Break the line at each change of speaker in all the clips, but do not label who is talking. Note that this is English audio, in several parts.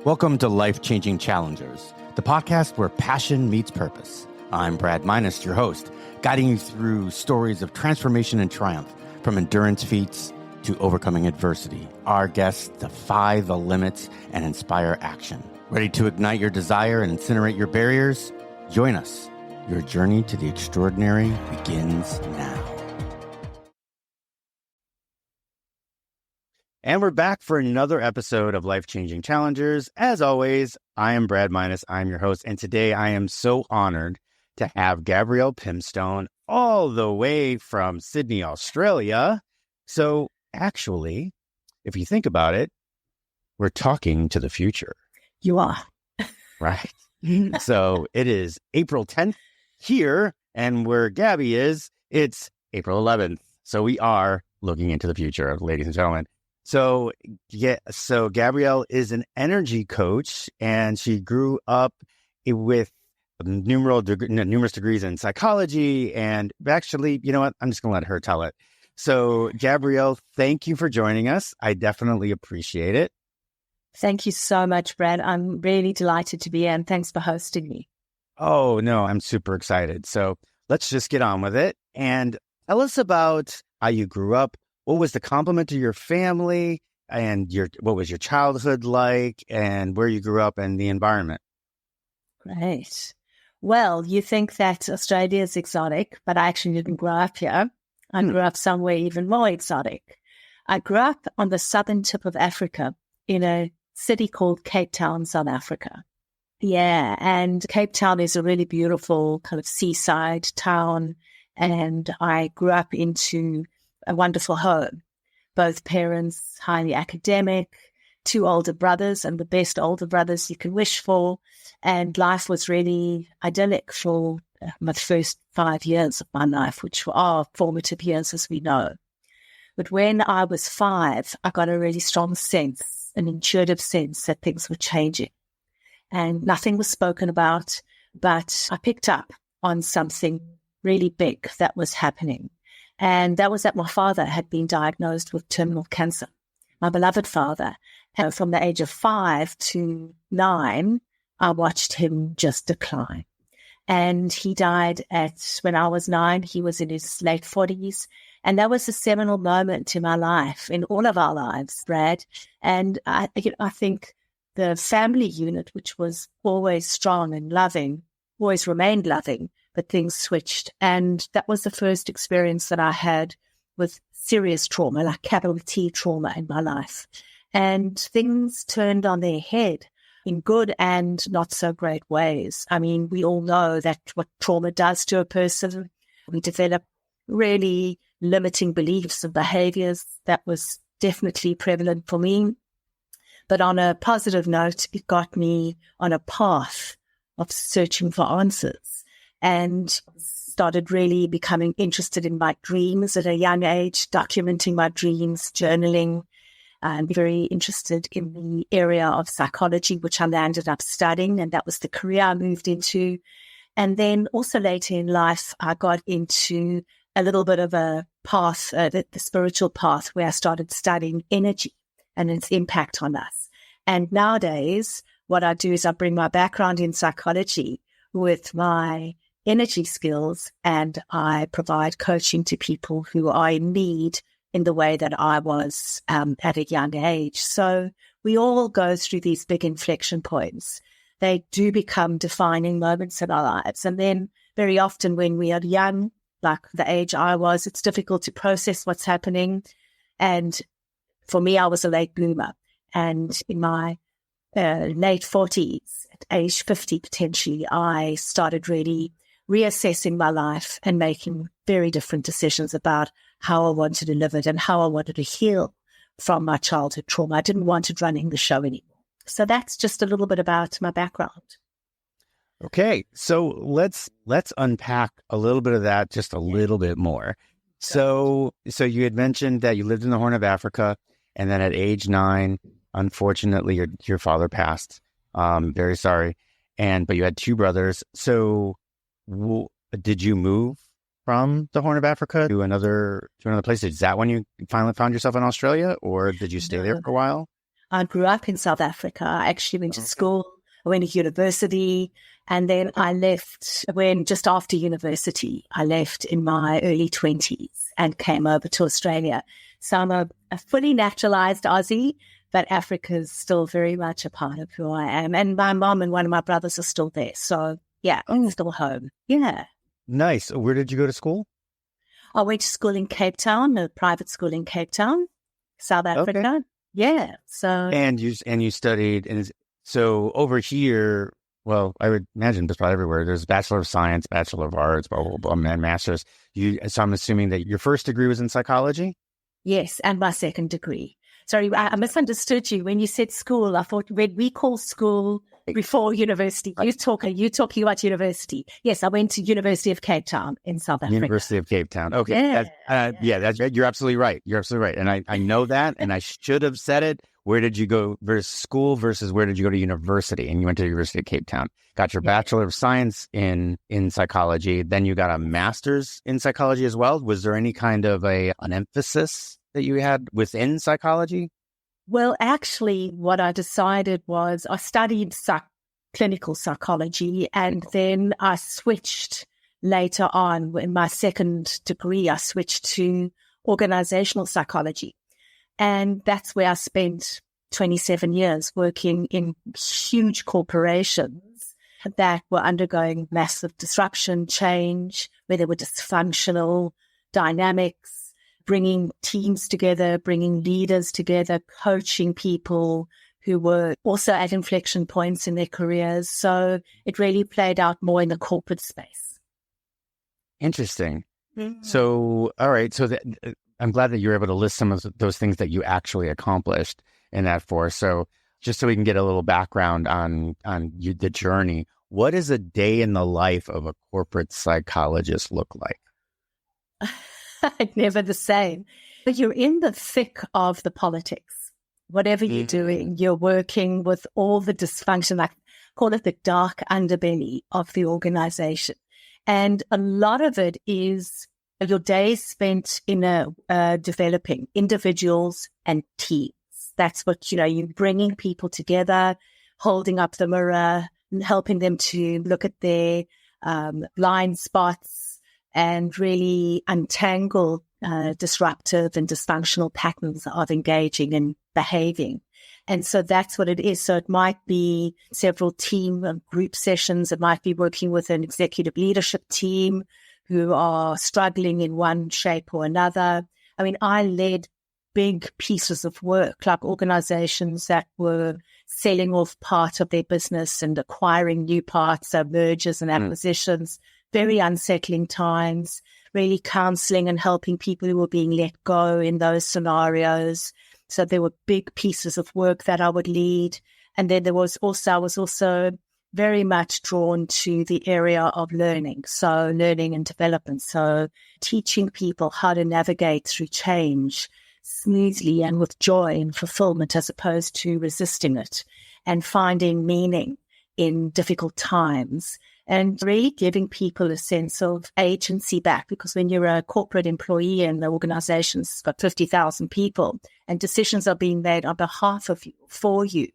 Welcome to Life-Changing Challengers, the podcast where passion meets purpose. I'm Brad Minus, your host, guiding you through stories of transformation and triumph, from endurance feats to overcoming adversity. Our guests defy the limits and inspire action. Ready to ignite your desire and incinerate your barriers? Join us. Your journey to the extraordinary begins now. And we're back for another episode of Life-Changing Challengers. As always, I am Brad Minus. I'm your host. And today I am so honored to have Gabrielle Pimstone all the way from Sydney, Australia. So actually, if you think about it, we're talking to the future.
You are.
Right. So it is April 10th here, and where Gabby is, it's April 11th. So we are looking into the future, ladies and gentlemen. So Gabrielle is an energy coach, and she grew up with numerous degrees in psychology. And actually, you know what? I'm just going to let her tell it. So, Gabrielle, thank you for joining us. I definitely appreciate it.
Thank you so much, Brad. I'm really delighted to be here, and thanks for hosting me.
Oh, no, I'm super excited. So let's just get on with it. And tell us about how you grew up. What was the complement to your family, and what was your childhood like, and where you grew up and the environment?
Great. Well, you think that Australia is exotic, but I actually didn't grow up here. I grew up somewhere even more exotic. I grew up on the southern tip of Africa in a city called Cape Town, South Africa. Yeah, and Cape Town is a really beautiful kind of seaside town, and I grew up into a wonderful home. Both parents, highly academic, two older brothers, and the best older brothers you can wish for. And life was really idyllic for my first 5 years of my life, which are formative years, as we know. But when I was 5, I got a really strong sense, an intuitive sense that things were changing. And nothing was spoken about, but I picked up on something really big that was happening. And that was that my father had been diagnosed with terminal cancer, my beloved father. And from the age of 5 to 9, I watched him just decline. And he died when I was 9. He was in his late 40s. And that was a seminal moment in my life, in all of our lives, Brad. And I think the family unit, which was always strong and loving, always remained loving, but things switched. And that was the first experience that I had with serious trauma, like capital T trauma in my life. And things turned on their head in good and not so great ways. I mean, we all know that what trauma does to a person. We develop really limiting beliefs and behaviors. That was definitely prevalent for me. But on a positive note, it got me on a path of searching for answers, and started really becoming interested in my dreams at a young age, documenting my dreams, journaling. I'm very interested in the area of psychology, which I landed up studying, and that was the career I moved into. And then also later in life, I got into a little bit of a path, the spiritual path, where I started studying energy and its impact on us. And nowadays, what I do is I bring my background in psychology with my energy skills, and I provide coaching to people who are in need in the way that I was at a young age. So we all go through these big inflection points. They do become defining moments in our lives. And then very often when we are young, like the age I was, it's difficult to process what's happening. And for me, I was a late bloomer. And in my late 40s, at age 50 potentially, I started really reassessing my life and making very different decisions about how I wanted to live it and how I wanted to heal from my childhood trauma. I didn't want it running the show anymore. So that's just a little bit about my background.
Okay, so let's unpack a little bit of that just a little bit more. So you had mentioned that you lived in the Horn of Africa, and then at age 9, unfortunately, your father passed. Very sorry. But you had 2 brothers. So did you move from the Horn of Africa to another place? Is that when you finally found yourself in Australia, or did you stay there for a while?
I grew up in South Africa. I actually went to school. I went to university. And then I left just after university, I left in my early 20s and came over to Australia. So I'm a fully naturalized Aussie, but Africa is still very much a part of who I am. And my mom and one of my brothers are still there. So yeah, it's still home. Yeah.
Nice. Where did you go to school?
I went to school in Cape Town, a private school in Cape Town, South Africa. Okay. Yeah. So
and you studied, and so over here, well, I would imagine just about everywhere, there's Bachelor of Science, Bachelor of Arts, blah, blah, blah, and Master's. So I'm assuming that your first degree was in psychology?
Yes, and my second degree. Sorry, I misunderstood you. When you said school, I thought when we call school before university, you're talking about university. Yes, I went to University of Cape Town in South Africa.
University of Cape Town. Okay. You're absolutely right. You're absolutely right. And I know that, and I should have said it. Where did you go versus school versus where did you go to university? And you went to the University of Cape Town. Got your Bachelor of Science in psychology. Then you got a Master's in psychology as well. Was there any kind of an emphasis that you had within psychology?
Well, actually, what I decided was I studied clinical psychology, and then I switched later on in my second degree. I switched to organizational psychology. And that's where I spent 27 years working in huge corporations that were undergoing massive disruption, change, where there were dysfunctional dynamics, bringing teams together, bringing leaders together, coaching people who were also at inflection points in their careers. So it really played out more in the corporate space.
Interesting. Mm-hmm. So, all right. So I'm glad that you're able to list some of those things that you actually accomplished in that force. So just so we can get a little background on the journey, what does a day in the life of a corporate psychologist look like?
Never the same. But you're in the thick of the politics. Whatever you're doing, you're working with all the dysfunction, I call it the dark underbelly of the organization. And a lot of it is your days spent in developing individuals and teams. That's what, you're bringing people together, holding up the mirror, helping them to look at their blind spots and really untangle disruptive and dysfunctional patterns of engaging and behaving. And so that's what it is. So it might be several team and group sessions. It might be working with an executive leadership team who are struggling in one shape or another. I mean, I led big pieces of work, like organizations that were selling off part of their business and acquiring new parts, so mergers and acquisitions, very unsettling times, really counseling and helping people who were being let go in those scenarios. So there were big pieces of work that I would lead. And then I was also very much drawn to the area of learning. So learning and development. So teaching people how to navigate through change smoothly and with joy and fulfillment as opposed to resisting it, and finding meaning in difficult times, and really giving people a sense of agency back. Because when you're a corporate employee and the organization's got 50,000 people and decisions are being made on behalf of you, for you,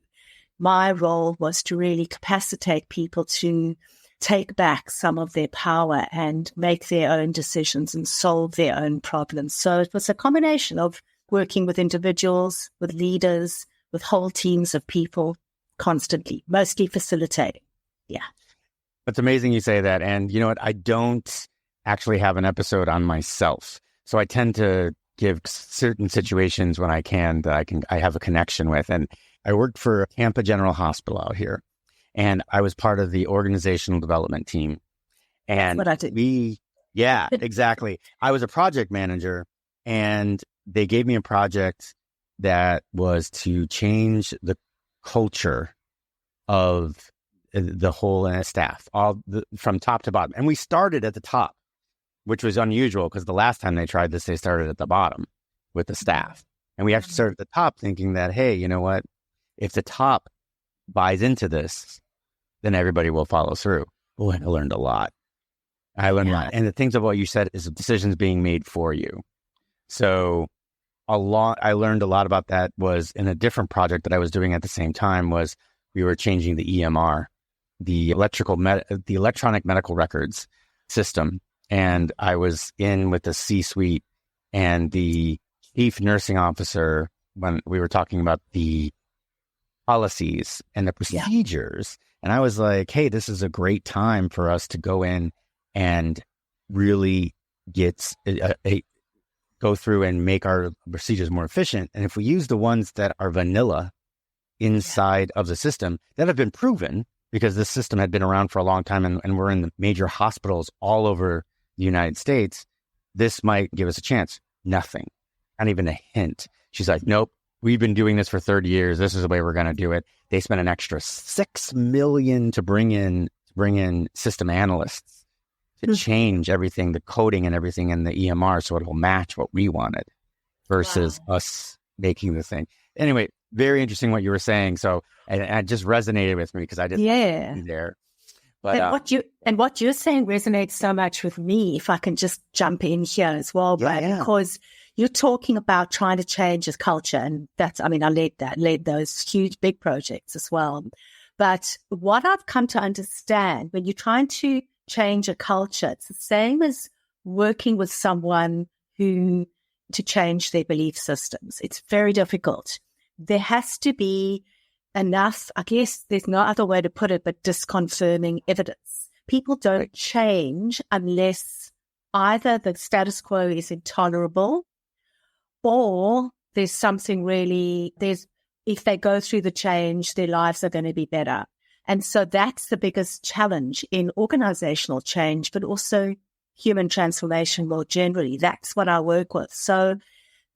my role was to really capacitate people to take back some of their power and make their own decisions and solve their own problems. So it was a combination of working with individuals, with leaders, with whole teams of people constantly, mostly facilitating. Yeah.
It's amazing you say that. And you know what? I don't actually have an episode on myself. So I tend to give certain situations when I can that I have a connection with. And I worked for Tampa General Hospital out here, and I was part of the organizational development team. And
that's what I did.
Yeah, exactly. I was a project manager, and they gave me a project that was to change the culture of the whole staff, from top to bottom. And we started at the top, which was unusual because the last time they tried this, they started at the bottom with the staff. And we actually started at the top thinking that, hey, you know what? If the top buys into this, then everybody will follow through. Boy, I learned a lot. A lot. And the things of what you said is decisions being made for you. So I learned a lot about that was in a different project that I was doing at the same time was we were changing the EMR, the electronic medical records system. And I was in with the C-suite and the chief nursing officer when we were talking about the policies and the procedures. And I was like, hey, this is a great time for us to go in and really go through and make our procedures more efficient. And if we use the ones that are vanilla inside of the system that have been proven, because this system had been around for a long time and we're in the major hospitals all over the United States, this might give us a chance. Nothing, not even a hint. She's like, nope, we've been doing this for 30 years. This is the way we're going to do it. They spent an extra $6 million to bring in system analysts to change everything, the coding and everything in the EMR so it will match what we wanted versus us making the thing. Anyway, very interesting what you were saying. So it just resonated with me because I just there. But
what you're saying resonates so much with me. If I can just jump in here as well, because you're talking about trying to change a culture, and I led those huge big projects as well. But what I've come to understand when you're trying to change a culture, it's the same as working with someone to change their belief systems. It's very difficult. There has to be enough, I guess there's no other way to put it, but disconfirming evidence. People don't change unless either the status quo is intolerable or there's something if they go through the change, their lives are going to be better. And so that's the biggest challenge in organizational change, but also human transformation more generally. That's what I work with. So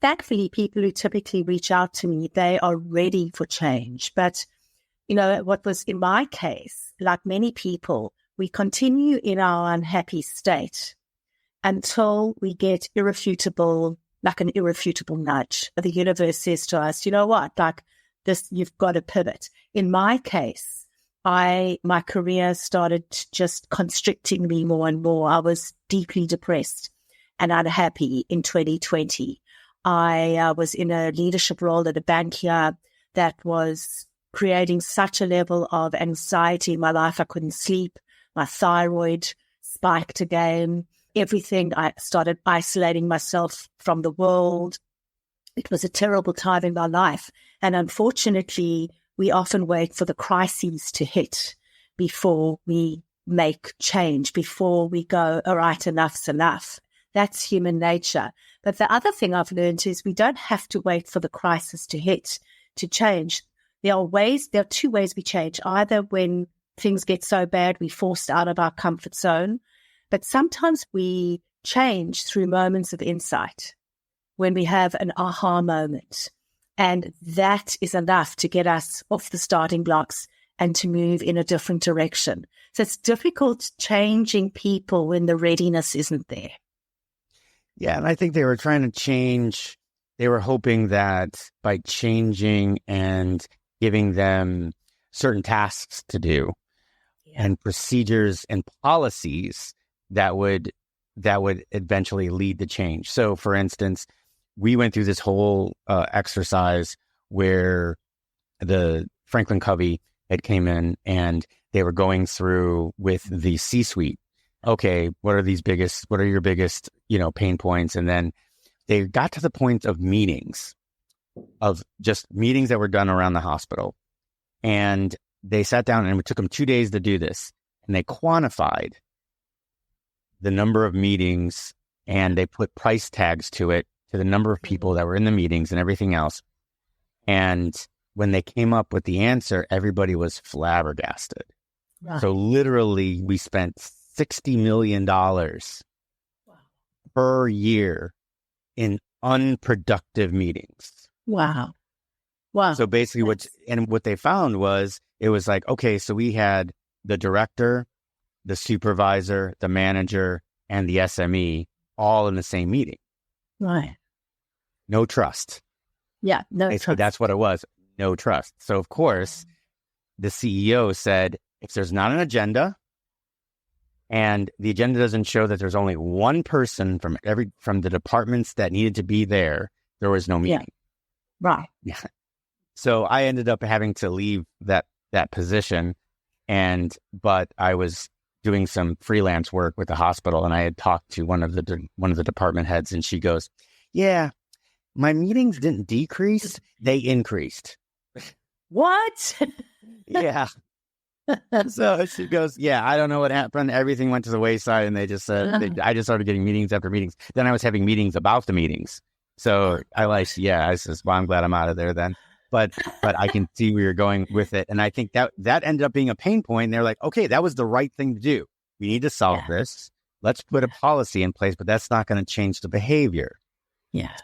thankfully, people who typically reach out to me, they are ready for change. But, what was in my case, like many people, we continue in our unhappy state until we get an irrefutable nudge. The universe says to us, you know what, like this, you've got to pivot. In my case, my career started just constricting me more and more. I was deeply depressed and unhappy in 2020. I was in a leadership role at a bank here that was creating such a level of anxiety in my life. I couldn't sleep. My thyroid spiked again. Everything. I started isolating myself from the world. It was a terrible time in my life. And unfortunately, we often wait for the crises to hit before we make change, before we go, all right, enough's enough. That's human nature. But the other thing I've learned is we don't have to wait for the crisis to hit to change. There are two ways we change. Either when things get so bad, we're forced out of our comfort zone. But sometimes we change through moments of insight when we have an aha moment. And that is enough to get us off the starting blocks and to move in a different direction. So it's difficult changing people when the readiness isn't there.
Yeah, and I think they were trying to change. They were hoping that by changing and giving them certain tasks to do and procedures and policies that would eventually lead to change. So, for instance, we went through this whole exercise where the Franklin Covey had came in and they were going through with the C-suite. Okay, what are your biggest, pain points? And then they got to the point of meetings that were done around the hospital. And they sat down and it took them 2 days to do this. And they quantified the number of meetings and they put price tags to it, to the number of people that were in the meetings and everything else. And when they came up with the answer, everybody was flabbergasted. Right. So literally we spent $60 million per year in unproductive meetings.
Wow.
So basically what they found was, it was like, okay, so we had the director, the supervisor, the manager, and the SME all in the same meeting.
Right.
No trust.
Yeah, no trust.
That's what it was. No trust. So of course, the CEO said, if there's not an agenda, and the agenda doesn't show that there's only one person from the departments that needed to be there, There was no meeting.
Right.
Yeah. So I ended up having to leave that position, but I was doing some freelance work with the hospital, and I had talked to one of the department heads, and she goes, "Yeah, my meetings didn't decrease; they increased."
What?
Yeah. So she goes, "Yeah, I don't know what happened. Everything went to the wayside," and they just said, I just started getting meetings after meetings. Then I was having meetings about the meetings. So I says, "Well, I'm glad I'm out of there then." But I can see where you're going with it. And I think that ended up being a pain point. And they're like, okay, that was the right thing to do. We need to solve this. Let's put a policy in place, but that's not going to change the behavior.
Yeah.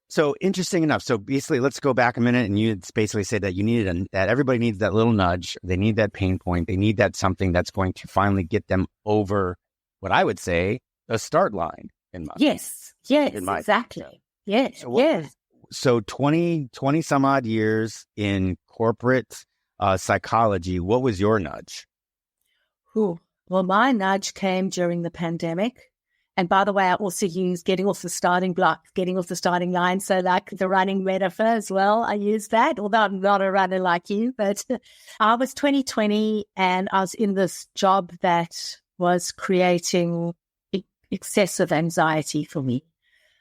So interesting enough. So basically, let's go back a minute. And you basically said that you needed that everybody needs that little nudge. They need that pain point. They need that something that's going to finally get them over what I would say the start line.
Yes, exactly. Yes,
So 20 some odd years in corporate psychology, what was your nudge?
Well, my nudge came during the pandemic. And by the way, I also used getting off the starting block, getting off the starting line. So like the running metaphor as well, I use that, although I'm not a runner like you. But I was 2020 and I was in this job that was creating excessive anxiety for me.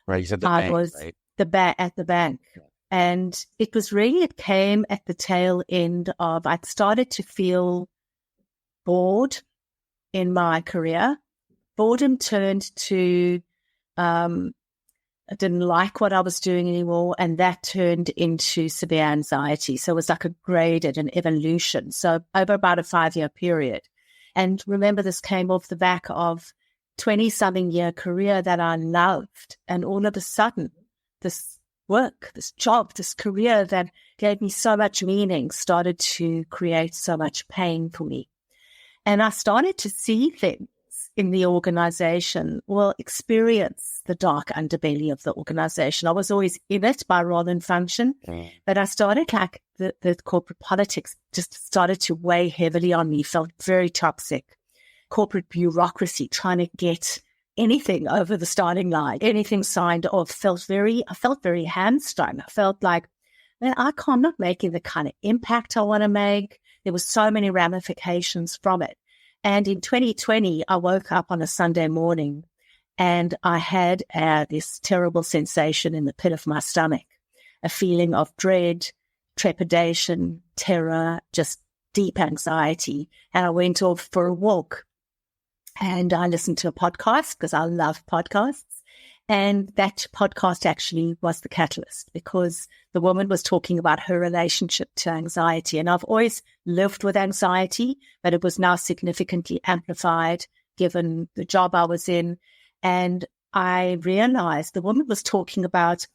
Right, you said the bank, right?
At the bank. And it came at the tail end of, I'd started to feel bored in my career. Boredom turned to, I didn't like what I was doing anymore. And that turned into severe anxiety. So it was like a graded, an evolution. So over about a 5-year period. And remember, this came off the back of 20-something year career that I loved. And all of a sudden, this work, this job, this career that gave me so much meaning started to create so much pain for me. And I started to see things in the organization, experience the dark underbelly of the organization. I was always in it by role and function, but I started like the corporate politics just started to weigh heavily on me, felt very toxic. Corporate bureaucracy, trying to get anything over the starting line, anything signed off, I felt very hamstrung. I felt like, man, I'm not making the kind of impact I want to make. There were so many ramifications from it. And in 2020, I woke up on a Sunday morning and I had this terrible sensation in the pit of my stomach, a feeling of dread, trepidation, terror, just deep anxiety. And I went off for a walk. And I listened to a podcast because I love podcasts. And that podcast actually was the catalyst because the woman was talking about her relationship to anxiety. And I've always lived with anxiety, but it was now significantly amplified given the job I was in. And I realized the woman was talking about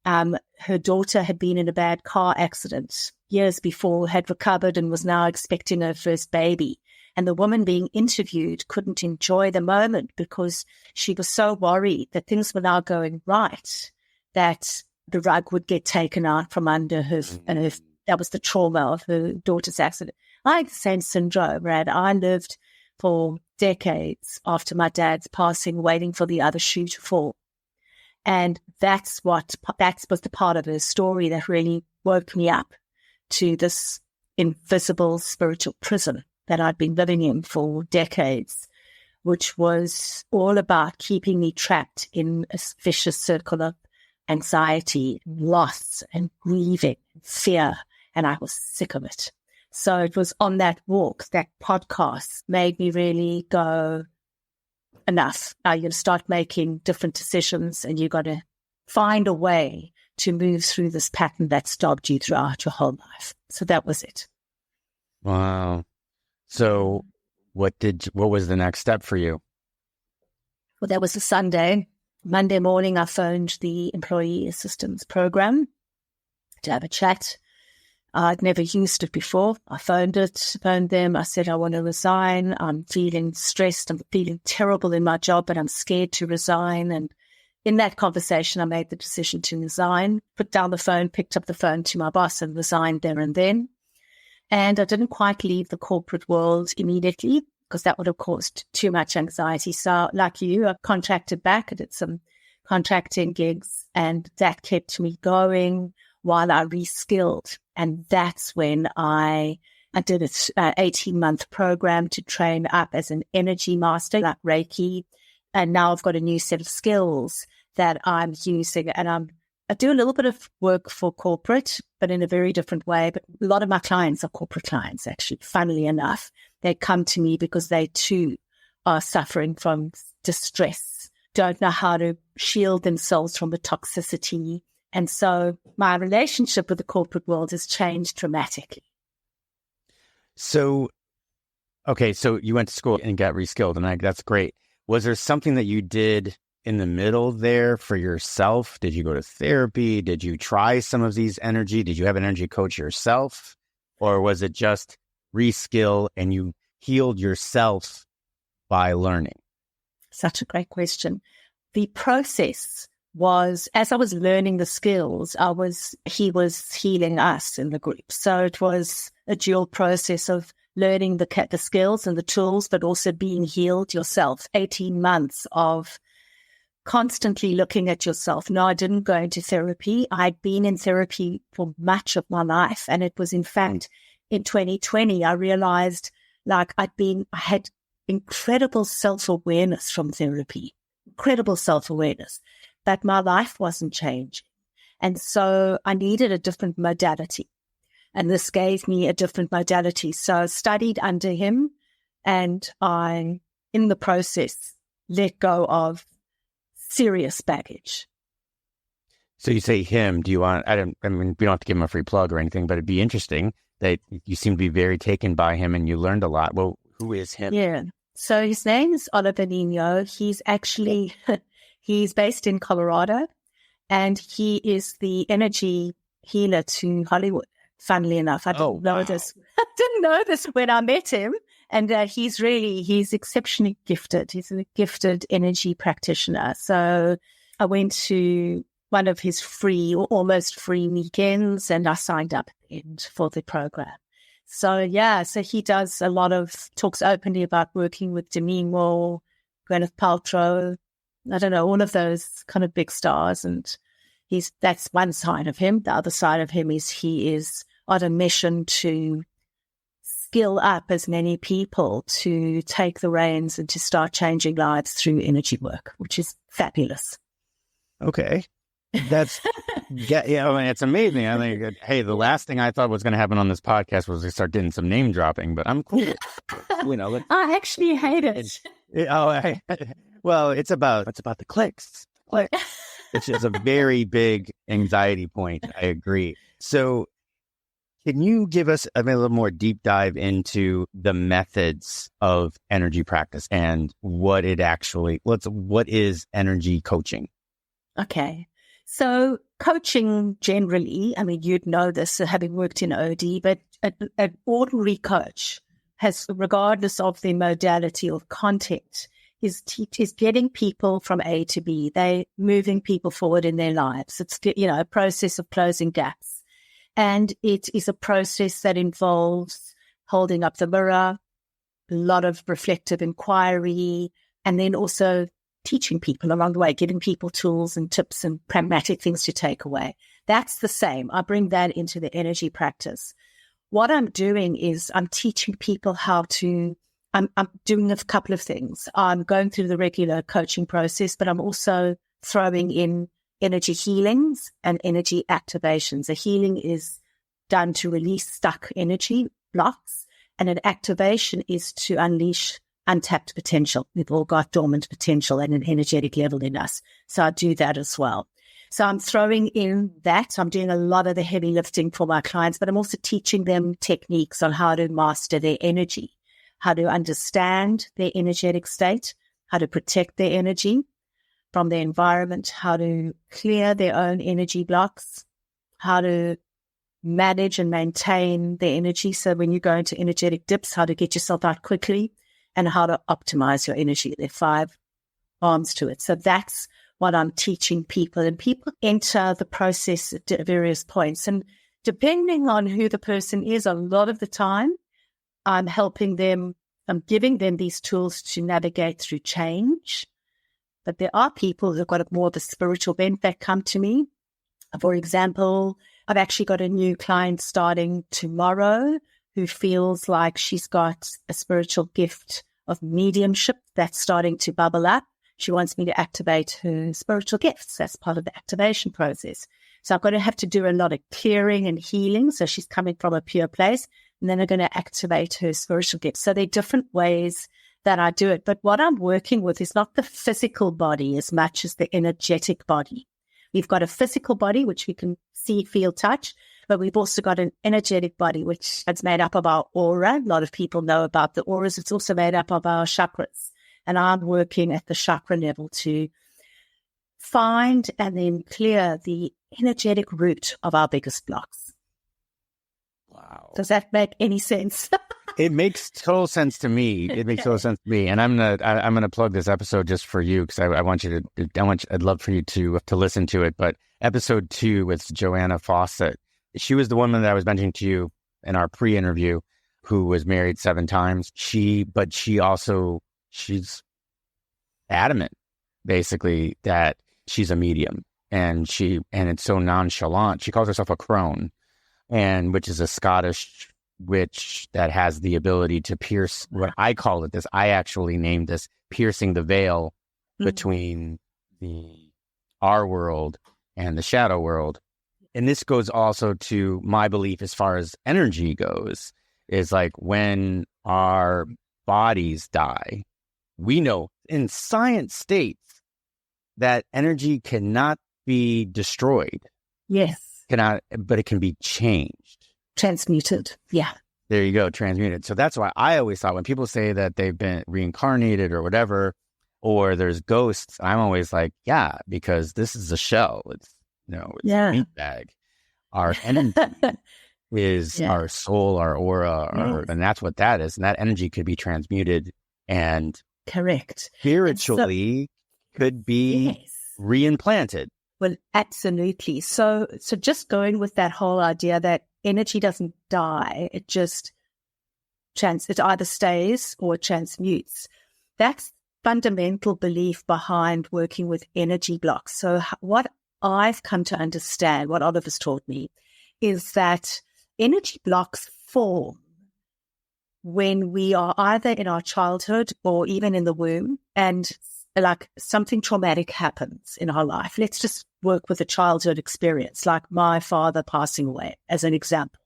her daughter had been in a bad car accident years before, had recovered and was now expecting her first baby. And the woman being interviewed couldn't enjoy the moment because she was so worried that things were now going right, that the rug would get taken out from under her. And that was the trauma of her daughter's accident. I had the same syndrome, Brad. I lived for decades after my dad's passing, waiting for the other shoe to fall. And that was the part of her story that really woke me up to this invisible spiritual prison that I'd been living in for decades, which was all about keeping me trapped in a vicious circle of anxiety, loss and grieving, and fear, and I was sick of it. So it was on that walk, that podcast made me really go, enough. Now you're going to start making different decisions and you've got to find a way to move through this pattern that stopped you throughout your whole life. So that was it.
Wow. So what was the next step for you?
Well, that was a Sunday. Monday morning, I phoned the employee assistance program to have a chat. I'd never used it before. I phoned them. I said, I want to resign. I'm feeling stressed. I'm feeling terrible in my job, but I'm scared to resign. And in that conversation, I made the decision to resign, put down the phone, picked up the phone to my boss and resigned there and then. And I didn't quite leave the corporate world immediately because that would have caused too much anxiety. So like you, I contracted back. I did some contracting gigs, and that kept me going while I reskilled. And that's when I did an 18-month program to train up as an energy master, like Reiki. And now I've got a new set of skills that I'm using. And I do a little bit of work for corporate, but in a very different way. But a lot of my clients are corporate clients, actually, funnily enough. They come to me because they too are suffering from distress, don't know how to shield themselves from the toxicity. And so my relationship with the corporate world has changed dramatically.
So, okay, so you went to school and got reskilled, and that's great. Was there something that you did in the middle there for yourself? Did you go to therapy? Did you try some of these energy? Did you have an energy coach yourself? Or was it just reskill and you healed yourself by learning?
Such a great question. The process was, as I was learning the skills, he was healing us in the group. So it was a dual process of learning the skills and the tools, but also being healed yourself. 18 months of constantly looking at yourself. No, I didn't go into therapy. I'd been in therapy for much of my life. And it was, in fact, in 2020, I realized like I had incredible self-awareness from therapy, incredible self-awareness, but my life wasn't changing. And so I needed a different modality. And this gave me a different modality. So I studied under him, and I, in the process, let go of serious baggage.
So you say him, we don't have to give him a free plug or anything, but it'd be interesting that you seem to be very taken by him and you learned a lot. Well, who is him?
Yeah. So his name is Oliver Nino. He's actually, he's based in Colorado, and he is the energy healer to Hollywood. Funnily enough, I didn't know this. I didn't know this when I met him. And he's exceptionally gifted. He's a gifted energy practitioner. So I went to one of his free or almost free weekends, and I signed up for the program. So he does talks openly about working with Demi Moore, Gwyneth Paltrow, I don't know, all of those kind of big stars. And that's one side of him. The other side of him is he is on a mission to skill up as many people to take the reins and to start changing lives through energy work, which is fabulous.
Okay. That's, it's amazing. I think, hey, the last thing I thought was going to happen on this podcast was to start getting some name dropping, but I'm cool.
I actually hate it.
Well, it's about the clicks. Which is a very big anxiety point. I agree. So can you give us a little more deep dive into the methods of energy practice and what is energy coaching?
Okay. So coaching generally, you'd know this having worked in OD, but an ordinary coach has, regardless of the modality or content, is getting people from A to B. They're moving people forward in their lives. It's, a process of closing gaps. And it is a process that involves holding up the mirror, a lot of reflective inquiry, and then also teaching people along the way, giving people tools and tips and pragmatic things to take away. That's the same. I bring that into the energy practice. What I'm doing is I'm teaching people how to, I'm doing a couple of things. I'm going through the regular coaching process, but I'm also throwing in energy healings and energy activations. A healing is done to release stuck energy blocks, and an activation is to unleash untapped potential. We've all got dormant potential at an energetic level in us. So I do that as well. So I'm throwing in that. I'm doing a lot of the heavy lifting for my clients, but I'm also teaching them techniques on how to master their energy, how to understand their energetic state, how to protect their energy from their environment, how to clear their own energy blocks, how to manage and maintain their energy. So when you go into energetic dips, how to get yourself out quickly, and how to optimize your energy. There are 5 arms to it. So that's what I'm teaching people. And people enter the process at various points. And depending on who the person is, a lot of the time, I'm giving them these tools to navigate through change. But there are people who've got more of a spiritual bent that come to me. For example, I've actually got a new client starting tomorrow who feels like she's got a spiritual gift of mediumship that's starting to bubble up. She wants me to activate her spiritual gifts. That's part of the activation process. So I'm going to have to do a lot of clearing and healing. So she's coming from a pure place, and then I'm going to activate her spiritual gifts. So there are different ways that I do it. But what I'm working with is not the physical body as much as the energetic body. We've got a physical body, which we can see, feel, touch, but we've also got an energetic body, which is made up of our aura. A lot of people know about the auras. It's also made up of our chakras. And I'm working at the chakra level to find and then clear the energetic root of our biggest blocks.
Wow.
Does that make any sense?
It makes total sense to me. It makes total sense to me. And I'm gonna plug this episode just for you because I'd love for you to listen to it. But episode 2 with Joanna Fawcett. She was the woman that I was mentioning to you in our pre-interview who was married 7 times. She's adamant, basically, that she's a medium, and it's so nonchalant. She calls herself a crone, and which is a Scottish witch that has the ability to pierce. What I call it, I actually named this piercing the veil between our world and the shadow world. And this goes also to my belief as far as energy goes, is like when our bodies die, we know in science states that energy cannot be destroyed.
Yes.
But it can be changed.
Transmuted. Yeah.
There you go. Transmuted. So that's why I always thought when people say that they've been reincarnated or whatever, or there's ghosts, I'm always like, yeah, because this is a shell. It's a meat bag. Our energy is our soul, our aura, and that's what that is. And that energy could be transmuted and
correct.
Spiritually could be reimplanted.
Well, absolutely. So just going with that whole idea that energy doesn't die, it just it either stays or it transmutes. That's fundamental belief behind working with energy blocks. So what I've come to understand, what Oliver's taught me, is that energy blocks form when we are either in our childhood or even in the womb, and like something traumatic happens in our life. Let's just work with a childhood experience, like my father passing away as an example.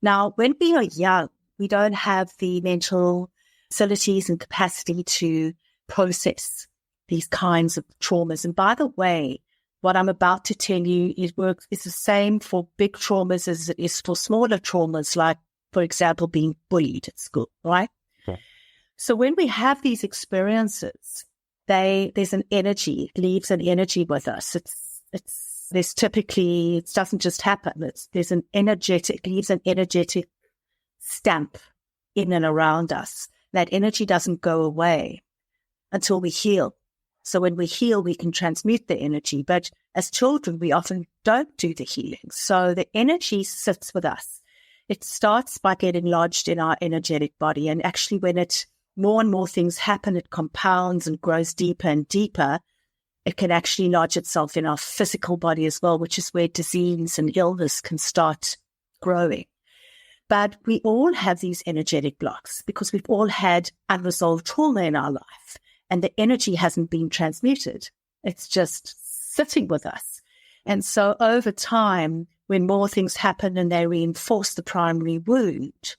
Now, when we are young, we don't have the mental facilities and capacity to process these kinds of traumas. And by the way, what I'm about to tell you is the same for big traumas as it is for smaller traumas, like, for example, being bullied at school, right? Okay. So when we have these experiences, there's an energy, it leaves an energy with us. There's typically, it doesn't just happen. Leaves an energetic stamp in and around us. That energy doesn't go away until we heal. So when we heal, we can transmute the energy. But as children, we often don't do the healing. So the energy sits with us. It starts by getting lodged in our energetic body. And actually, when more and more things happen, it compounds and grows deeper and deeper. It can actually lodge itself in our physical body as well, which is where disease and illness can start growing. But we all have these energetic blocks because we've all had unresolved trauma in our life, and the energy hasn't been transmuted. It's just sitting with us. And so over time, when more things happen and they reinforce the primary wound,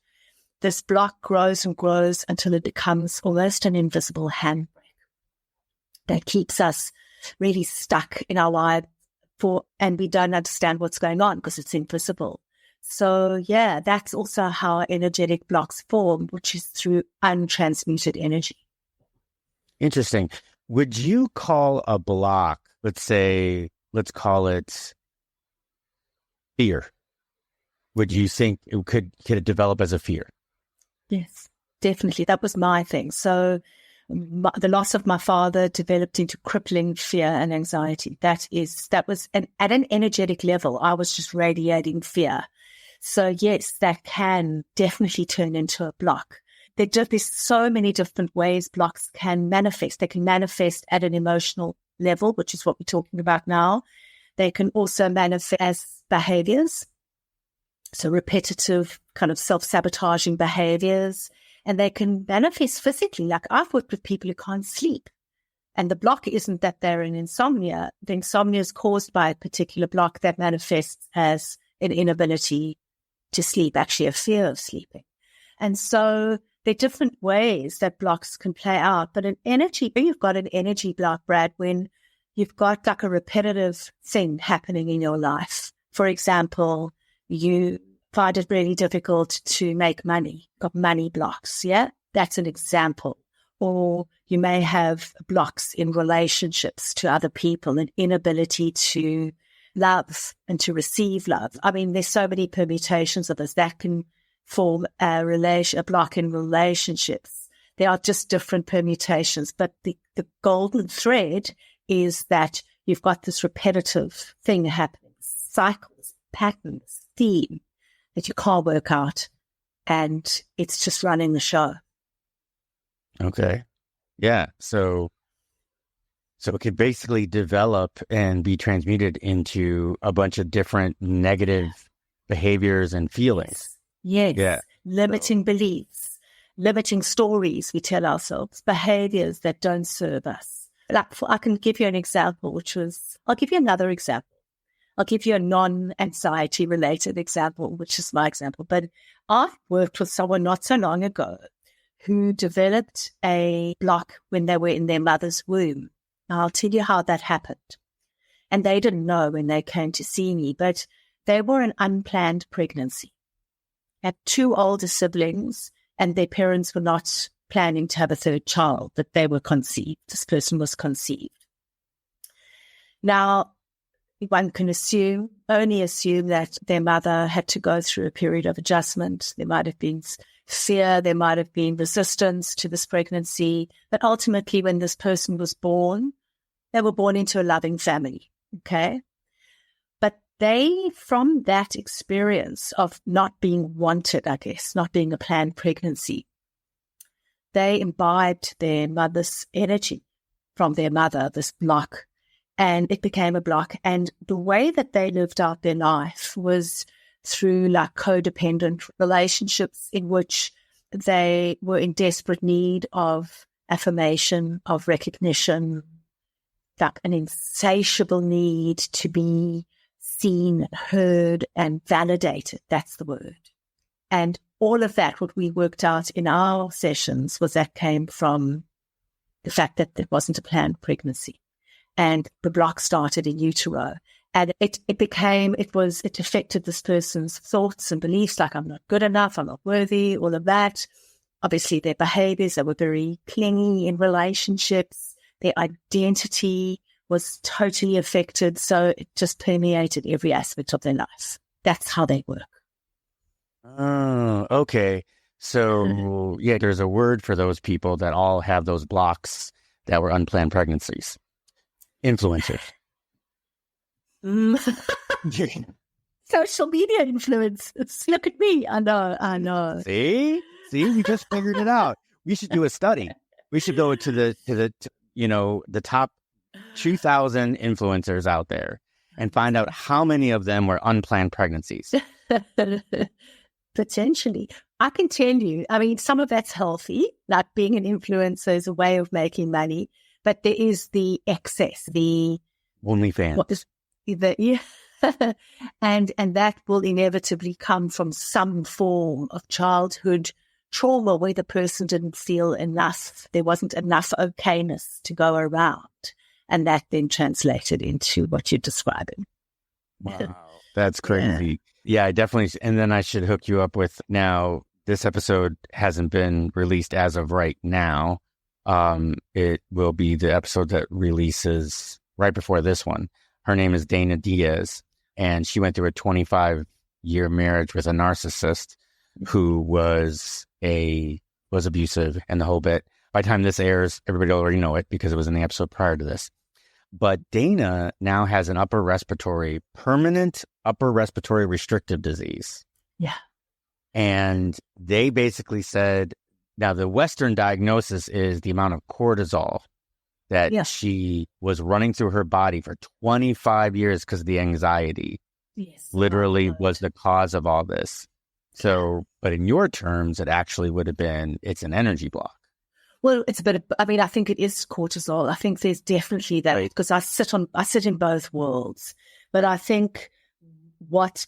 this block grows and grows until it becomes almost an invisible handbrake that keeps us really stuck in our life and we don't understand what's going on because it's invisible. So yeah, that's also how our energetic blocks form, which is through untransmuted energy.
Interesting. Would you call a block, let's call it fear? Would you think could it develop as a fear?
Yes, definitely. That was my thing. So the loss of my father developed into crippling fear and anxiety. That was at an energetic level, I was just radiating fear. So yes, that can definitely turn into a block. there's so many different ways blocks can manifest. They can manifest at an emotional level, which is what we're talking about now. They can also manifest as behaviors, so repetitive kind of self-sabotaging behaviors. And they can manifest physically. Like I've worked with people who can't sleep. And the block isn't that they're in insomnia. The insomnia is caused by a particular block that manifests as an inability to sleep, actually a fear of sleeping. And so there are different ways that blocks can play out. But you've got an energy block, Brad, when you've got like a repetitive thing happening in your life. For example, you find it really difficult to make money, got money blocks, yeah? That's an example. Or you may have blocks in relationships to other people, an inability to love and to receive love. I mean, there's so many permutations of this that can form a block in relationships. There are just different permutations, but the golden thread is that you've got this repetitive thing happening, cycles, patterns, theme that you can't work out, and it's just running the show.
Okay. Yeah. So it could basically develop and be transmuted into a bunch of different negative behaviors and feelings.
Yes.
Yeah.
Limiting beliefs, limiting stories we tell ourselves, behaviors that don't serve us. I can give you an example, I'll give you another example. I'll give you a non-anxiety related example, which is my example. But I've worked with someone not so long ago who developed a block when they were in their mother's womb. Now, I'll tell you how that happened. And they didn't know when they came to see me, but they were an unplanned pregnancy. Had two older siblings, and their parents were not planning to have a third child, but they were conceived. This person was conceived. Now, one can only assume that their mother had to go through a period of adjustment. There might have been fear, there might have been resistance to this pregnancy. But ultimately, when this person was born, they were born into a loving family, okay? But they, from that experience of not being wanted, I guess, not being a planned pregnancy, they imbibed their mother's energy from their mother, this block, and it became a block. And the way that they lived out their life was through like codependent relationships in which they were in desperate need of affirmation, of recognition, like an insatiable need to be seen, heard, and validated. That's the word. And all of that, what we worked out in our sessions, was that came from the fact that it wasn't a planned pregnancy. And the block started in utero. And it affected this person's thoughts and beliefs, like I'm not good enough, I'm not worthy, all of that. Obviously, their behaviors, they were very clingy in relationships. Their identity was totally affected. So it just permeated every aspect of their life. That's how they work.
Oh, okay. So, yeah, there's a word for those people that all have those blocks that were unplanned pregnancies. Influencers. Social media
influencers. Look at me. I know.
See, we just figured it out. We should do a study. We should go to the top 2,000 influencers out there and find out how many of them were unplanned pregnancies.
Potentially. I can tell you, I mean, some of that's healthy, like being an influencer is a way of making money, but there is the excess, the
OnlyFans.
What is yeah. and that will inevitably come from some form of childhood trauma where the person didn't feel enough. There wasn't enough okayness to go around. And that then translated into what you're describing.
Wow. That's crazy. Yeah, I definitely. And then I should hook you up with, now, this episode hasn't been released as of right now. It will be the episode that releases right before this one. Her name is Dana Diaz, and she went through a 25-year marriage with a narcissist who was abusive and the whole bit. By the time this airs, everybody will already know it because it was in the episode prior to this. But Dana now has an permanent upper respiratory restrictive disease.
Yeah.
And they basically said Now, the Western diagnosis is the amount of cortisol that
Yeah.
she was running through her body for 25 years because of the anxiety.
Yes.
Literally
Right.
was the cause of all this. So, but in your terms, it actually would have been, it's an energy block.
Well, it's a bit of, I mean, I think it is cortisol. I think there's definitely that,
Right.
because I sit in both worlds. But I think what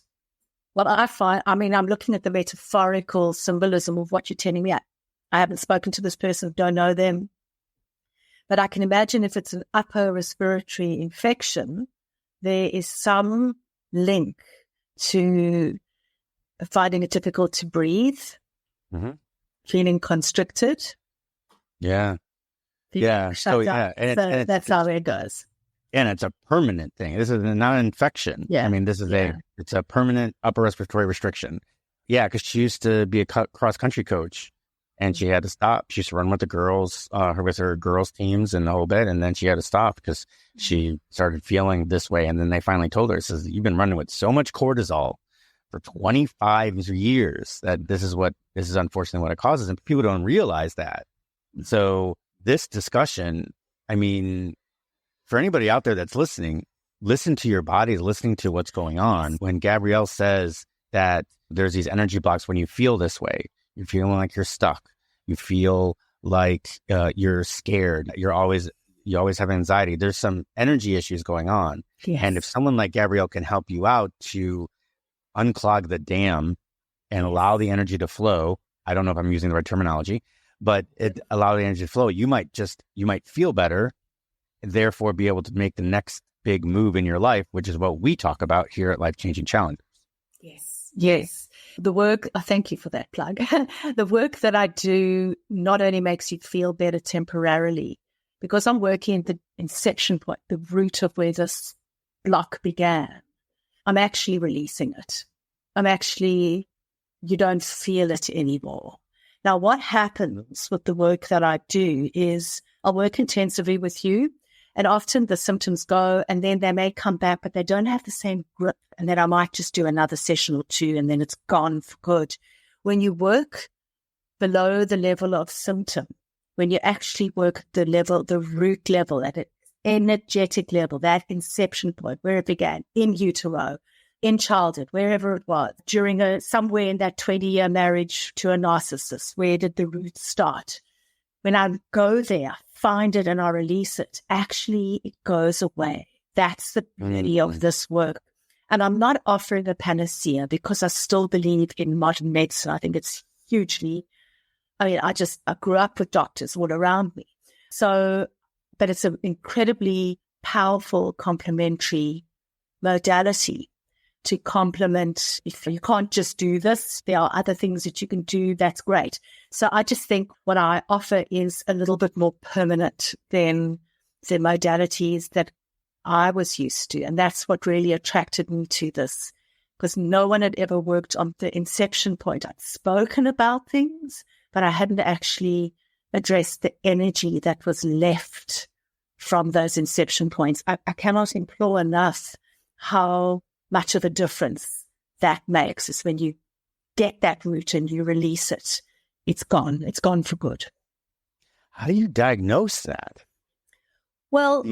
I find, I mean, I'm looking at the metaphorical symbolism of what you're telling me. I haven't spoken to this person, don't know them. But I can imagine if it's an upper respiratory infection, there is some link to finding it difficult to breathe, feeling constricted.
Yeah.
feeling
Yeah.
shut
So,
down.
yeah. And
That's how it goes.
and it's a permanent thing. This is not an infection.
Yeah.
I mean, this is
Yeah.
it's a permanent upper respiratory restriction. Yeah. Because she used to be a cross-country coach. And she had to stop. She used to run with the girls, with her girls' teams and the whole bit. And then she had to stop because she started feeling this way. And then they finally told her, says, you've been running with so much cortisol for 25 years that this is unfortunately what it causes. And people don't realize that. So this discussion, I mean, for anybody out there that's listening, listen to your body, listening to what's going on. When Gabrielle says that there's these energy blocks when you feel this way, you're feeling like you're stuck. You feel like you're scared. You always have anxiety. There's some energy issues going on.
Yes.
And if someone like Gabrielle can help you out to unclog the dam and allow the energy to flow, I don't know if I'm using the right terminology, but allow the energy to flow, you might feel better, and therefore be able to make the next big move in your life, which is what we talk about here at Life Changing Challengers.
Yes. The work, thank you for that plug. The work that I do not only makes you feel better temporarily, because I'm working at the inception point, the root of where this block began. I'm actually releasing it. You don't feel it anymore. Now, what happens with the work that I do is I'll work intensively with you, and often the symptoms go and then they may come back, but they don't have the same grip. And then I might just do another session or two and then it's gone for good. When you work below the level of symptom, when you actually work at the root level, at an energetic level, that inception point, where it began, in utero, in childhood, wherever it was, during somewhere in that 20-year marriage to a narcissist, where did the roots start? When I go there, find it and I release it, actually it goes away. That's the beauty of this work. And I'm not offering a panacea because I still believe in modern medicine. I think it's I grew up with doctors all around me. So, but it's an incredibly powerful complementary modality to complement. If you can't just do this, there are other things that you can do. That's great. So I just think what I offer is a little bit more permanent than the modalities that I was used to. And that's what really attracted me to this, because no one had ever worked on the inception point. I'd spoken about things, but I hadn't actually addressed the energy that was left from those inception points. I cannot implore enough how much of a difference that makes is when you get that root and you release it. It's gone. It's gone for good.
How do you diagnose that?
Well,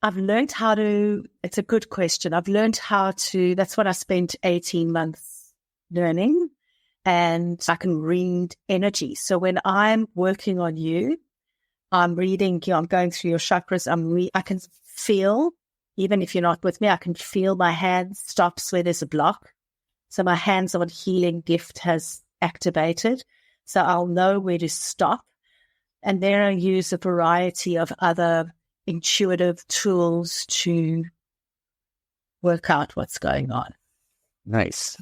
I've learned how to, it's a good question. I've learned how to, that's what I spent 18 months learning, and I can read energy. So when I'm working on you, I'm reading, I'm going through your chakras. I can feel, even if you're not with me, I can feel my hand stops where there's a block. So my hands-on healing gift has activated. So I'll know where to stop. And then I use a variety of other intuitive tools to work out what's going on.
Nice.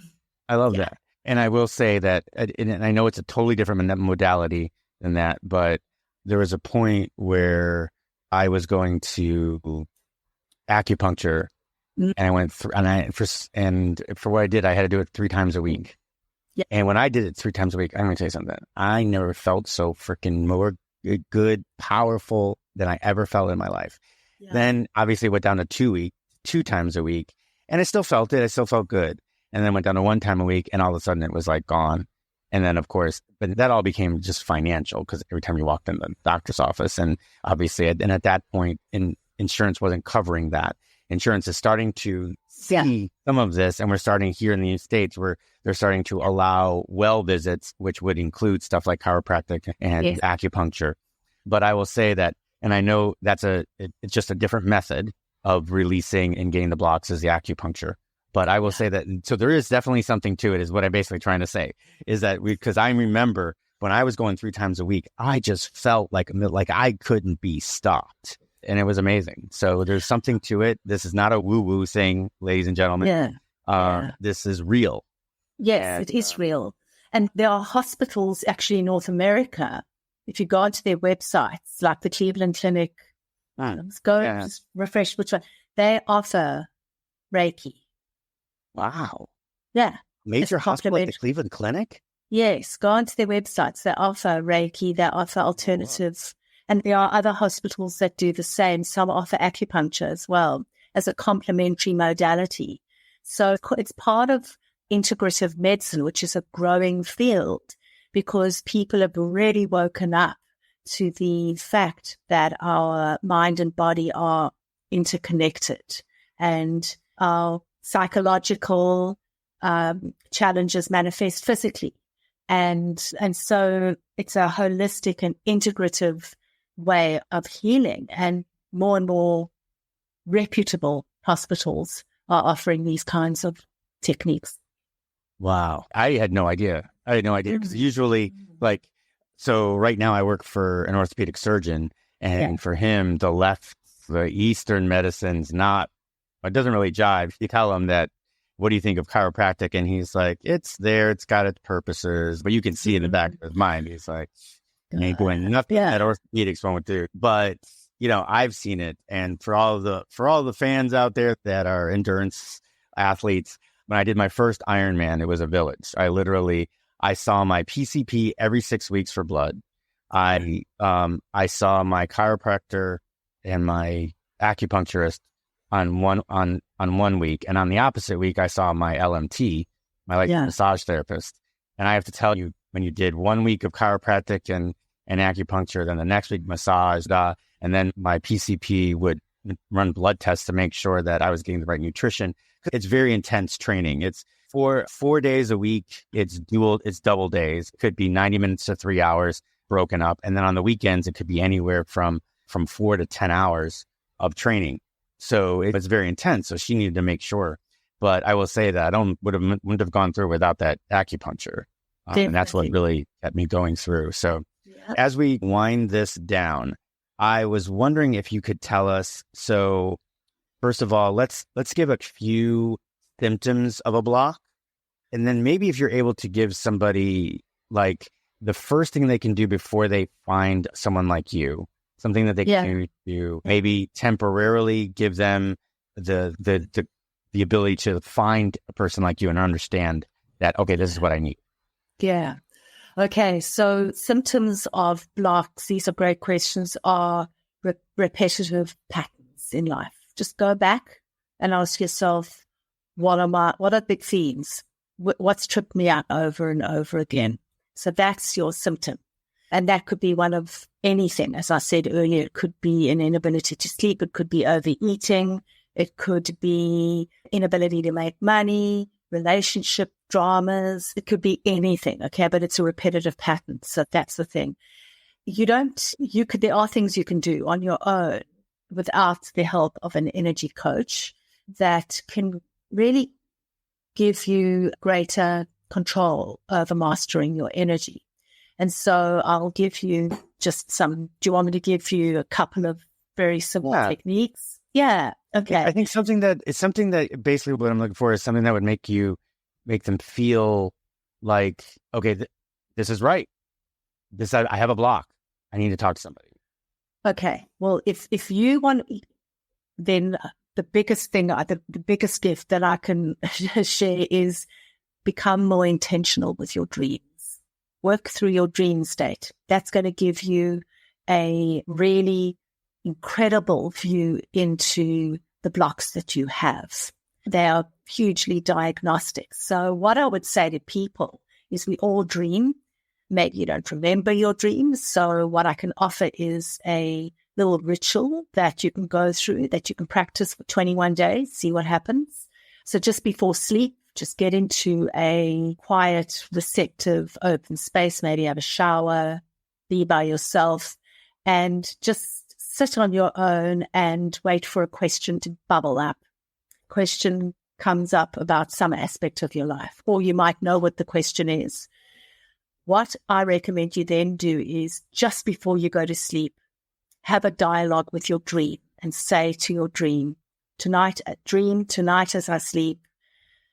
I love that. And I will say that, and I know it's a totally different modality than that, but there was a point where I was going to acupuncture, and I went through, and for what I did, I had to do it 3 times a week.
Yeah.
And when I did it 3 times a week, I'm going to tell you something. I never felt so freaking more good, powerful than I ever felt in my life. Yeah. Then obviously went down to 2 times a week, and I still felt it. I still felt good. And then went down to 1 time a week, and all of a sudden it was like gone. And then, of course, but that all became just financial because every time you walked in the doctor's office, and obviously, and at that point, insurance wasn't covering that. Insurance is starting to see some of this, and we're starting here in the United States where they're starting to allow well visits, which would include stuff like chiropractic and acupuncture. But I will say that, and I know that's it's just a different method of releasing and getting the blocks is the acupuncture. But I will say that, so there is definitely something to it, is what I'm basically trying to say, is that because I remember when I was going 3 times a week, I just felt like I couldn't be stopped. And it was amazing. So there's something to it. This is not a woo-woo thing, ladies and gentlemen. This is real.
Yes, and, it is real. And there are hospitals actually in North America. If you go onto their websites, like the Cleveland Clinic, let's go just refresh which one. They offer Reiki.
Wow.
Yeah.
Major hospital at the Cleveland Clinic?
Yes. Go onto their websites. They offer Reiki. They offer alternatives. And there are other hospitals that do the same. Some offer acupuncture as well as a complementary modality. So it's part of integrative medicine, which is a growing field because people have really woken up to the fact that our mind and body are interconnected and our psychological challenges manifest physically. And so it's a holistic and integrative way of healing, and more reputable hospitals are offering these kinds of techniques.
Wow. I had no idea because usually so right now I work for an orthopedic surgeon, and for him, the Eastern medicine's not, it doesn't really jive. You tell him that, what do you think of chiropractic? And he's like, it's there, it's got its purposes, but you can see in the back of his mind, he's like, ain't doing nothing that orthopedics won't do. But, I've seen it. And for all the fans out there that are endurance athletes, when I did my first Ironman, it was a village. I saw my PCP every 6 weeks for blood. I saw my chiropractor and my acupuncturist on one week, and on the opposite week, I saw my LMT, my massage therapist. And I have to tell you, when you did 1 week of chiropractic and acupuncture, then the next week massage, and then my PCP would run blood tests to make sure that I was getting the right nutrition. It's very intense training. It's 4 days a week. It's double days. It could be 90 minutes to 3 hours broken up. And then on the weekends, it could be anywhere from 4 to 10 hours of training. So it was very intense. So she needed to make sure. But I will say that I wouldn't have gone through without that acupuncture. And that's what really kept me going through. So as we wind this down, I was wondering if you could tell us, so first of all, let's give a few symptoms of a block. And then maybe if you're able to give somebody like the first thing they can do before they find someone like you, something that they can do, maybe temporarily give them the ability to find a person like you and understand that, okay, this is what I need.
Yeah. Okay. So symptoms of blocks, these are great questions, are repetitive patterns in life. Just go back and ask yourself, what are big themes? What's tripped me out over and over again? So that's your symptom. And that could be one of anything. As I said earlier, it could be an inability to sleep. It could be overeating. It could be inability to make money, relationship dramas. It could be anything. Okay. But it's a repetitive pattern. So that's the thing. There are things you can do on your own without the help of an energy coach that can really give you greater control over mastering your energy. And so I'll give you just do you want me to give you a couple of very simple techniques? Yeah. Okay.
I think something that basically what I'm looking for is something that would make them feel like, okay, this is right. I have a block. I need to talk to somebody.
Okay. Well, if you want, then the biggest thing, the biggest gift that I can share is become more intentional with your dreams. Work through your dream state. That's going to give you a really incredible view into the blocks that you have. They are hugely diagnostic. So what I would say to people is we all dream. Maybe you don't remember your dreams. So what I can offer is a little ritual that you can go through, that you can practice for 21 days, see what happens. So just before sleep, just get into a quiet, receptive, open space. Maybe have a shower, be by yourself, and just sit on your own and wait for a question to bubble up. Question comes up about some aspect of your life, or you might know what the question is. What I recommend you then do is just before you go to sleep, have a dialogue with your dream and say to your dream, tonight as I sleep,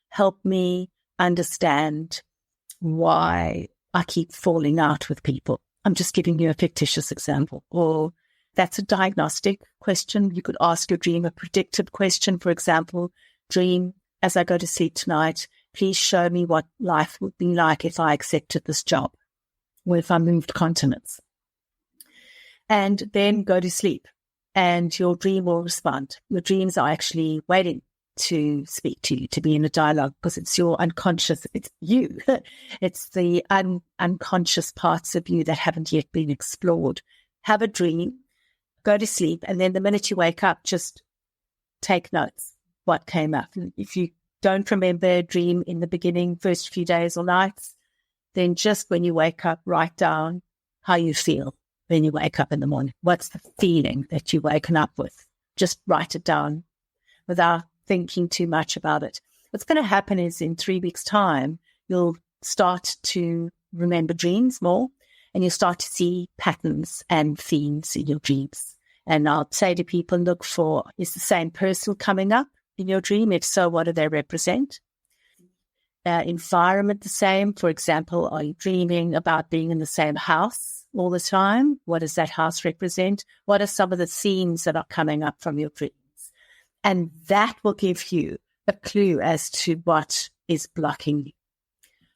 help me understand why I keep falling out with people. I'm just giving you a fictitious example. Or that's a diagnostic question. You could ask your dream a predictive question. For example, dream, as I go to sleep tonight, please show me what life would be like if I accepted this job or if I moved continents. And then go to sleep and your dream will respond. Your dreams are actually waiting to speak to you, to be in a dialogue, because it's your unconscious, it's you. It's the unconscious parts of you that haven't yet been explored. Have a dream, go to sleep, and then the minute you wake up, just take notes. What came up? If you don't remember a dream in the beginning, first few days or nights, then just when you wake up, write down how you feel when you wake up in the morning. What's the feeling that you've woken up with? Just write it down without thinking too much about it. What's going to happen is in 3 weeks' time, you'll start to remember dreams more, and you'll start to see patterns and themes in your dreams. And I'll say to people, look for, is the same person coming up in your dream? If so, what do they represent? Environment the same. For example, are you dreaming about being in the same house all the time? What does that house represent? What are some of the themes that are coming up from your dreams? And that will give you a clue as to what is blocking you.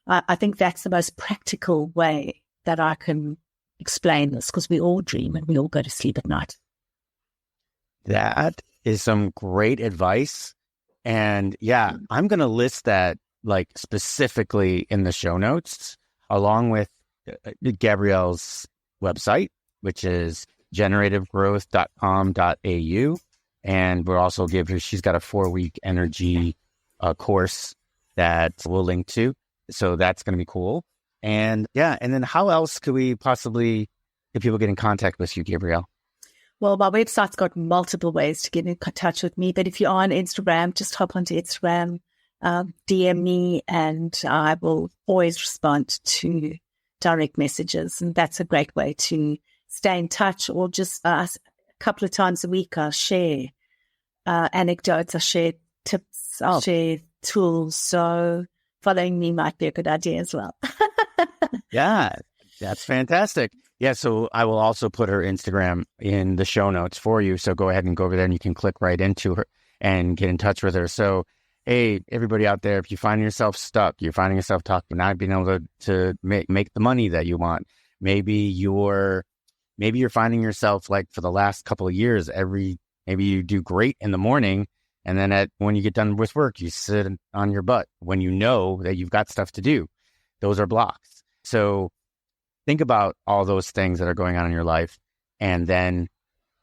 I think that's the most practical way that I can explain this, because we all dream and we all go to sleep at night.
That is some great advice. And yeah, I'm going to list that like specifically in the show notes, along with Gabrielle's website, which is generativegrowth.com.au. And we'll also give her, she's got a 4-week energy course that we'll link to. So that's going to be cool. And yeah, and then how else could we possibly get people get in contact with you, Gabrielle?
Well, my website's got multiple ways to get in touch with me. But if you're on Instagram, just hop onto Instagram, DM me, and I will always respond to direct messages. And that's a great way to stay in touch, or just a couple of times a week I'll share anecdotes, I'll share tips, I'll share tools. So following me might be a good idea as well.
Yeah, that's fantastic. Yeah, so I will also put her Instagram in the show notes for you. So go ahead and go over there and you can click right into her and get in touch with her. So, hey, everybody out there, if you find yourself stuck, you're finding yourself talking, not being able to make the money that you want, maybe you're finding yourself like for the last couple of years, maybe you do great in the morning, and then when you get done with work, you sit on your butt when you know that you've got stuff to do. Those are blocks. So think about all those things that are going on in your life, and then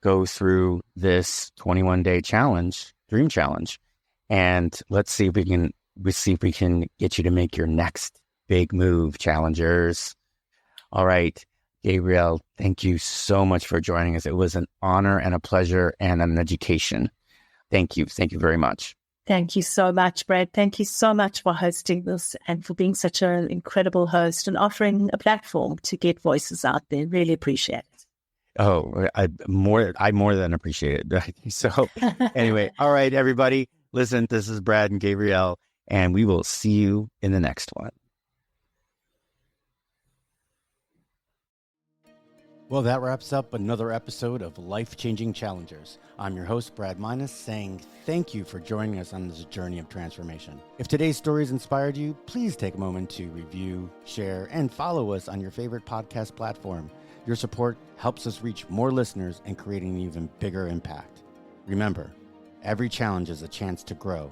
go through this 21-day challenge, dream challenge, and let's see if we can get you to make your next big move, challengers. All right. Gabrielle, thank you so much for joining us. It was an honor and a pleasure and an education. Thank you. Thank you very much.
Thank you so much, Brad. Thank you so much for hosting this and for being such an incredible host and offering a platform to get voices out there. Really appreciate it.
Oh, I more than appreciate it. So anyway, all right, everybody, listen, this is Brad and Gabrielle, and we will see you in the next one. Well, that wraps up another episode of Life-Changing Challengers. I'm your host, Brad Minus, saying thank you for joining us on this journey of transformation. If today's stories inspired you, please take a moment to review, share, and follow us on your favorite podcast platform. Your support helps us reach more listeners and create an even bigger impact. Remember, every challenge is a chance to grow.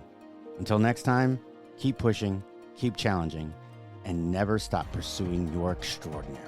Until next time, keep pushing, keep challenging, and never stop pursuing your extraordinary.